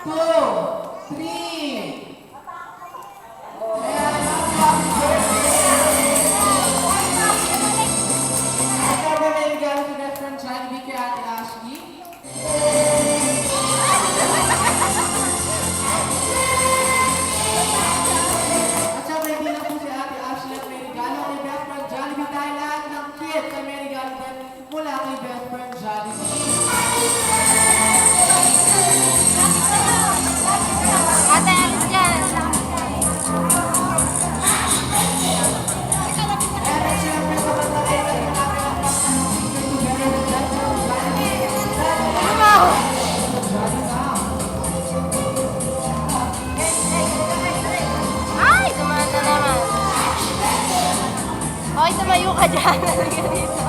2, 3. Ikaw ba may regalo si best friend Jollibee kay Ate Ashley? At syempre, hindi lang po si Ate Ashley at may regalo kay best friend Jollibee dahil lahat ng kids ay may regalo din mula kay best friend Jollibee. Ate, alis dyan. And syempre, sa pagkakita ng ating together with best friend Jollibee. Ay, dumaan na naman. Hoy, tumayo ka dyan. Ganito.